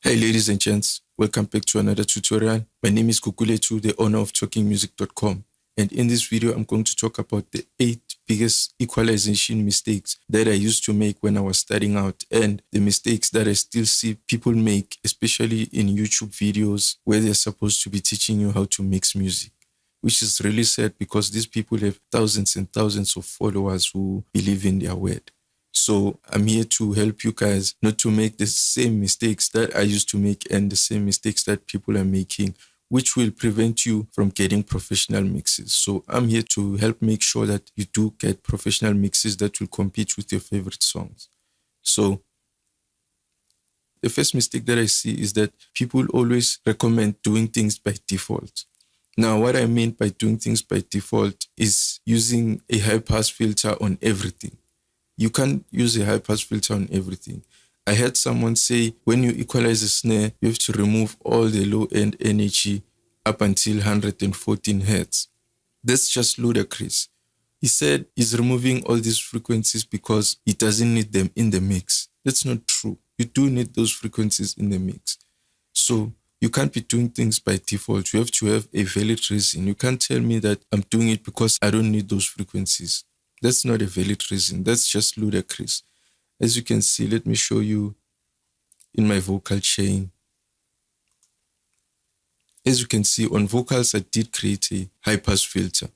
Hey ladies and gents, welcome back to another tutorial. My name is Kukuletu, the owner of talkingmusic.com, and in this video I'm going to talk about the 8 biggest equalization mistakes that I used to make when I was starting out, and the mistakes that I still see people make, especially in YouTube videos where they're supposed to be teaching you how to mix music, which is really sad because these people have thousands and thousands of followers who believe in their word. So I'm here to help you guys not to make the same mistakes that I used to make and the same mistakes that people are making, which will prevent you from getting professional mixes. So I'm here to help make sure that you do get professional mixes that will compete with your favorite songs. So the first mistake that I see is that people always recommend doing things by default. Now, what I mean by doing things by default is using a high-pass filter on everything. You can't use a high-pass filter on everything. I heard someone say when you equalize a snare, you have to remove all the low-end energy up until 114 hertz. That's just ludicrous. He said he's removing all these frequencies because he doesn't need them in the mix. That's not true. You do need those frequencies in the mix. So you can't be doing things by default. You have to have a valid reason. You can't tell me that I'm doing it because I don't need those frequencies. That's not a valid reason. That's just ludicrous. As you can see, let me show you in my vocal chain. As you can see, on vocals, I did create a high-pass filter.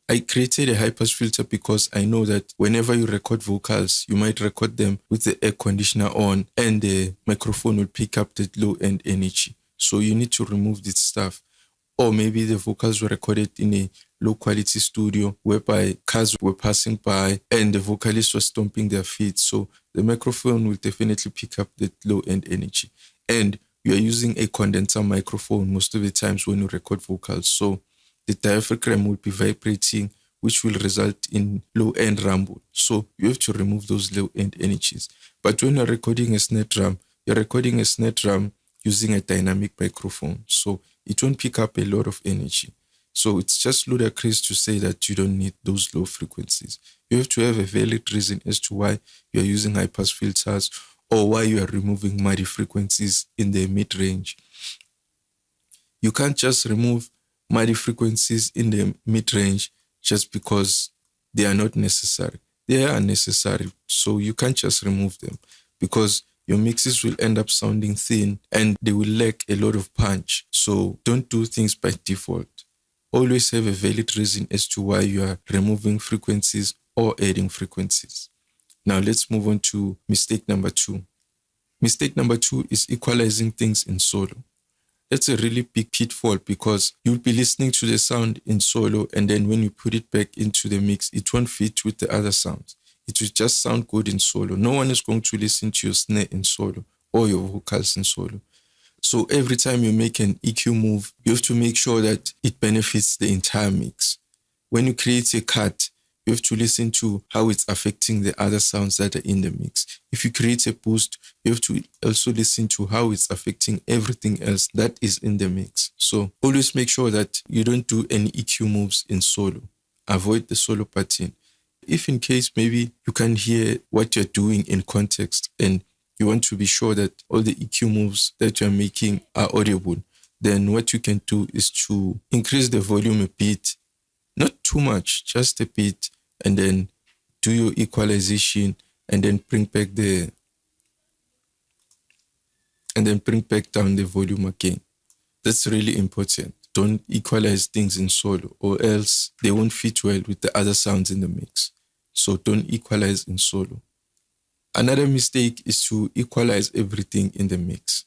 I created a high-pass filter because I know that whenever you record vocals, you might record them with the air conditioner on and the microphone will pick up that low-end energy. So you need to remove this stuff. Or maybe the vocals were recorded in a low-quality studio whereby cars were passing by and the vocalists were stomping their feet. So the microphone will definitely pick up that low-end energy. And you are using a condenser microphone most of the times when you record vocals. So the diaphragm will be vibrating, which will result in low-end rumble. So you have to remove those low-end energies. But when you're recording a snare drum, you're recording a snare drum using a dynamic microphone. So it won't pick up a lot of energy. So it's just ludicrous to say that you don't need those low frequencies. You have to have a valid reason as to why you're using high-pass filters or why you are removing muddy frequencies in the mid-range. You can't just remove muddy frequencies in the mid-range just because they are not necessary. They are necessary, so you can't just remove them because your mixes will end up sounding thin and they will lack a lot of punch. So don't do things by default. Always have a valid reason as to why you are removing frequencies or adding frequencies. Now let's move on to mistake number 2. Mistake number 2 is equalizing things in solo. That's a really big pitfall because you'll be listening to the sound in solo and then when you put it back into the mix, it won't fit with the other sounds. It will just sound good in solo. No one is going to listen to your snare in solo or your vocals in solo. So every time you make an EQ move, you have to make sure that it benefits the entire mix. When you create a cut, you have to listen to how it's affecting the other sounds that are in the mix. If you create a boost, you have to also listen to how it's affecting everything else that is in the mix. So always make sure that you don't do any EQ moves in solo. Avoid the solo pattern. If in case maybe you can hear what you're doing in context and you want to be sure that all the EQ moves that you're making are audible, then what you can do is to increase the volume a bit, not too much, just a bit, and then do your equalization and then bring back down the volume again. That's really important. Don't equalize things in solo or else they won't fit well with the other sounds in the mix. So don't equalize in solo. Another mistake is to equalize everything in the mix.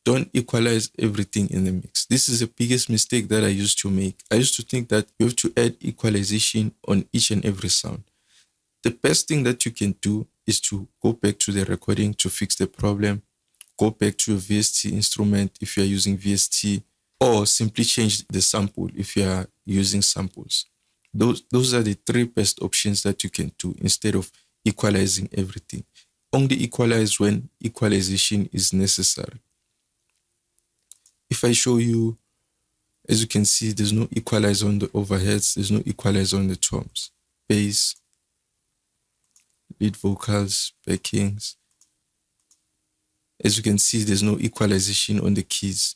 Don't equalize everything in the mix. This is the biggest mistake that I used to make. I used to think that you have to add equalization on each and every sound. The best thing that you can do is to go back to the recording to fix the problem, go back to your VST instrument if you are using VST, or simply change the sample if you are using samples. Those are the 3 best options that you can do instead of equalizing everything. Only equalize when equalization is necessary. If I show you, as you can see, there's no equalizer on the overheads, there's no equalizer on the toms, bass, lead vocals, backings. As you can see, there's no equalization on the keys.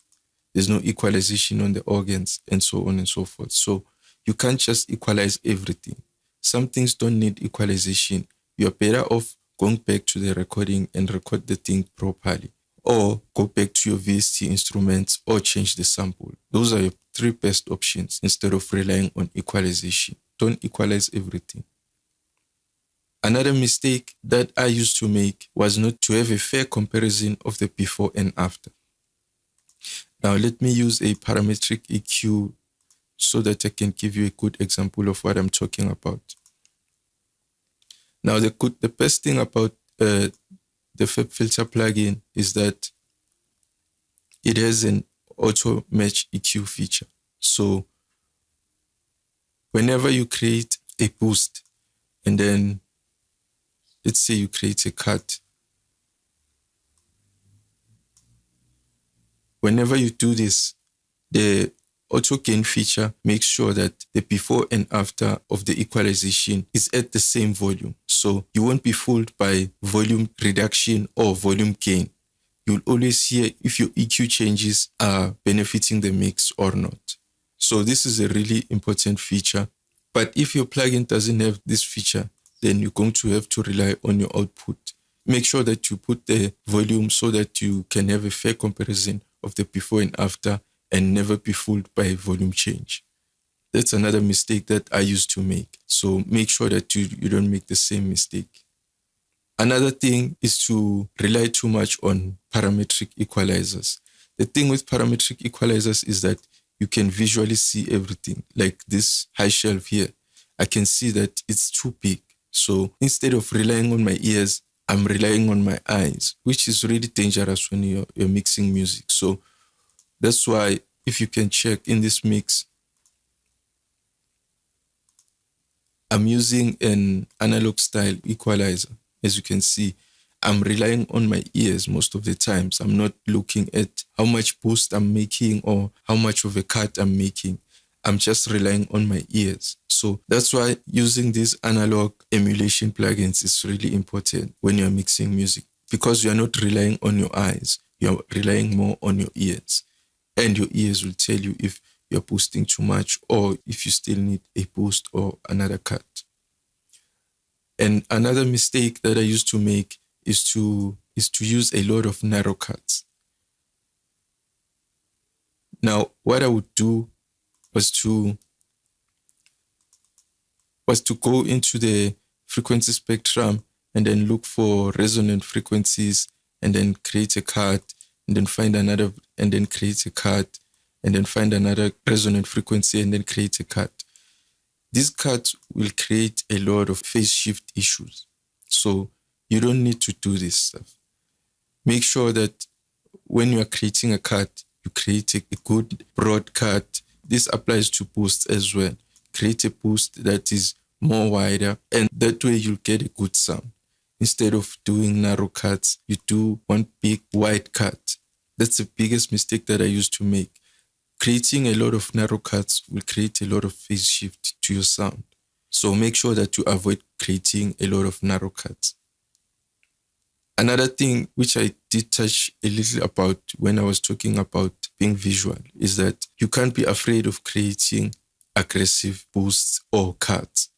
There's no equalization on the organs, and so on and so forth. So you can't just equalize everything. Some things don't need equalization. You're better off going back to the recording and record the thing properly, or go back to your VST instruments or change the sample. Those are your three best options instead of relying on equalization. Don't equalize everything. Another mistake that I used to make was not to have a fair comparison of the before and after. Now let me use a parametric EQ so that I can give you a good example of what I'm talking about. Now the best thing about the FabFilter plugin is that it has an auto match EQ feature. So whenever you create a boost, and then let's say you create a cut, whenever you do this, the auto gain feature makes sure that the before and after of the equalization is at the same volume. So you won't be fooled by volume reduction or volume gain. You'll always hear if your EQ changes are benefiting the mix or not. So this is a really important feature. But if your plugin doesn't have this feature, then you're going to have to rely on your output. Make sure that you put the volume so that you can have a fair comparison of the before and after and never be fooled by volume change. That's another mistake that I used to make. So make sure that you don't make the same mistake. Another thing is to rely too much on parametric equalizers. The thing with parametric equalizers is that you can visually see everything. Like this high shelf here, I can see that it's too big. So instead of relying on my ears, I'm relying on my eyes, which is really dangerous when you're mixing music. So that's why, if you can check in this mix, I'm using an analog style equalizer. As you can see, I'm relying on my ears most of the times. I'm not looking at how much boost I'm making or how much of a cut I'm making. I'm just relying on my ears. So that's why using these analog emulation plugins is really important when you're mixing music, because you're not relying on your eyes. You're relying more on your ears. And your ears will tell you if you're boosting too much or if you still need a boost or another cut. And another mistake that I used to make is to use a lot of narrow cuts. Now, what I would do was to go into the frequency spectrum and then look for resonant frequencies and then create a cut and then find another and then create a cut and then find another resonant frequency and then create a cut. These cuts will create a lot of phase shift issues. So you don't need to do this stuff. Make sure that when you are creating a cut, you create a good broad cut. This applies to boosts as well. Create a boost that is more wider, and that way you'll get a good sound. Instead of doing narrow cuts, you do one big wide cut. That's the biggest mistake that I used to make. Creating a lot of narrow cuts will create a lot of phase shift to your sound. So make sure that you avoid creating a lot of narrow cuts. Another thing which I did touch a little about when I was talking about being visual is that you can't be afraid of creating aggressive boosts or cuts.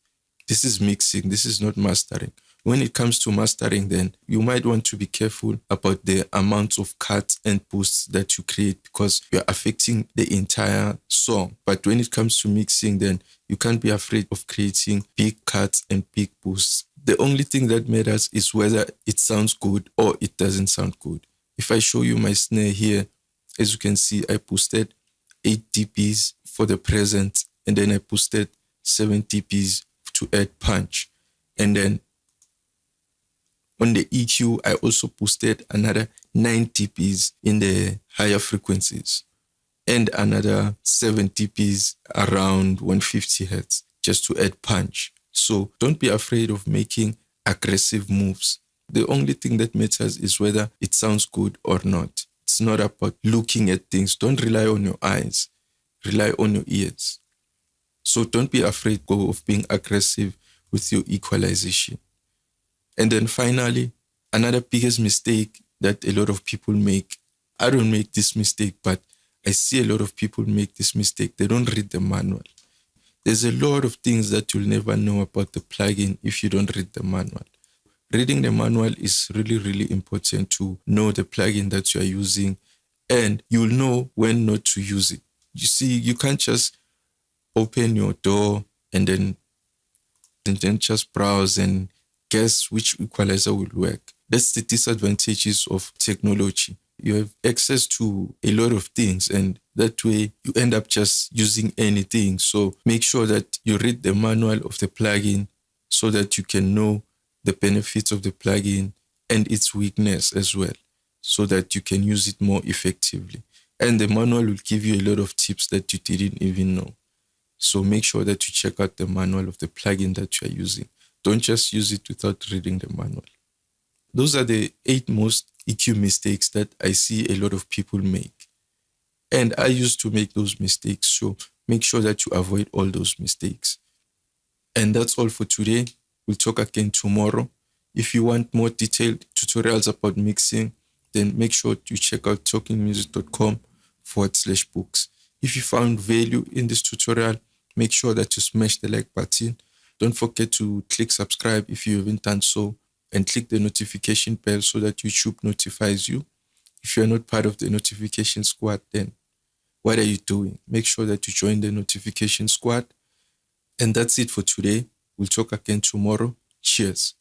This is mixing, this is not mastering. When it comes to mastering, then you might want to be careful about the amounts of cuts and boosts that you create because you're affecting the entire song. But when it comes to mixing, then you can't be afraid of creating big cuts and big boosts. The only thing that matters is whether it sounds good or it doesn't sound good. If I show you my snare here, as you can see, I boosted 8 dBs for the present, and then I boosted 7 dBs to add punch. And then on the EQ, I also boosted another 9 dBs in the higher frequencies and another 7 dBs around 150 Hertz just to add punch. So don't be afraid of making aggressive moves. The only thing that matters is whether it sounds good or not. It's not about looking at things. Don't rely on your eyes. Rely on your ears. So don't be afraid of being aggressive with your equalization. And then finally, another biggest mistake that a lot of people make. I don't make this mistake, but I see a lot of people make this mistake. They don't read the manual. There's a lot of things that you'll never know about the plugin if you don't read the manual. Reading the manual is really, really important to know the plugin that you are using, and you'll know when not to use it. You see, you can't just open your door and then just browse and guess which equalizer will work. That's the disadvantages of technology. You have access to a lot of things, and that way you end up just using anything. So make sure that you read the manual of the plugin so that you can know the benefits of the plugin and its weakness as well, so that you can use it more effectively. And the manual will give you a lot of tips that you didn't even know. So make sure that you check out the manual of the plugin that you are using. Don't just use it without reading the manual. Those are the 8 most EQ mistakes that I see a lot of people make. And I used to make those mistakes. So make sure that you avoid all those mistakes. And that's all for today. We'll talk again tomorrow. If you want more detailed tutorials about mixing, then make sure you check out talkinmusic.com/books. If you found value in this tutorial, make sure that you smash the like button. Don't forget to click subscribe if you haven't done so, and click the notification bell so that YouTube notifies you. If you're not part of the notification squad, then what are you doing? Make sure that you join the notification squad. And that's it for today. We'll talk again tomorrow. Cheers.